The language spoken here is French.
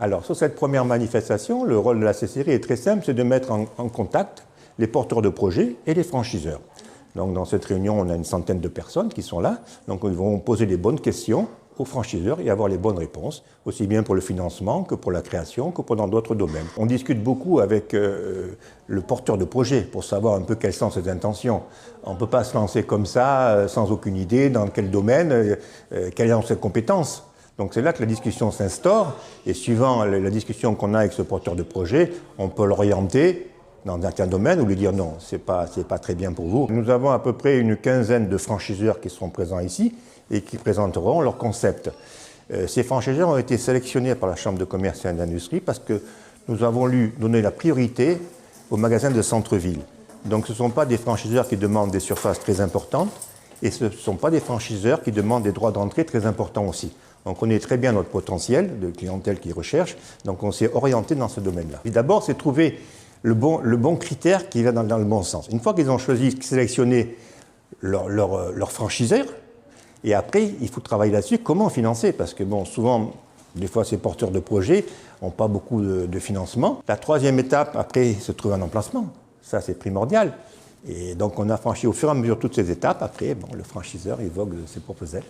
Alors, sur cette première manifestation, le rôle de la CCRI est très simple, c'est de mettre en contact les porteurs de projets et les franchiseurs. Donc, dans cette réunion, on a une centaine de personnes qui sont là. Donc, ils vont poser les bonnes questions aux franchiseurs et avoir les bonnes réponses, aussi bien pour le financement que pour la création, que pour dans d'autres domaines. On discute beaucoup avec le porteur de projet pour savoir un peu quelles sont ses intentions. On ne peut pas se lancer comme ça, sans aucune idée, dans quel domaine, quelles sont ses compétences. Donc c'est là que la discussion s'instaure, et suivant la discussion qu'on a avec ce porteur de projet, on peut l'orienter dans certains domaines ou lui dire non, c'est pas très bien pour vous. Nous avons à peu près une quinzaine de franchiseurs qui seront présents ici et qui présenteront leur concept. Ces franchiseurs ont été sélectionnés par la Chambre de commerce et d'industrie parce que nous avons donné la priorité aux magasins de centre-ville. Donc ce ne sont pas des franchiseurs qui demandent des surfaces très importantes et ce ne sont pas des franchiseurs qui demandent des droits d'entrée très importants aussi. On connaît très bien notre potentiel de clientèle qu'ils recherchent, donc on s'est orienté dans ce domaine-là. D'abord, c'est trouver le bon critère qui va dans le bon sens. Une fois qu'ils ont choisi, sélectionné leur franchiseur, et après, il faut travailler là-dessus, comment financer, parce que bon, souvent, des fois, ces porteurs de projets n'ont pas beaucoup de financement. La troisième étape, après, se trouve un emplacement. Ça, c'est primordial. Et donc, on a franchi au fur et à mesure toutes ces étapes. Après, bon, le franchiseur, il vogue de ses propres ailes.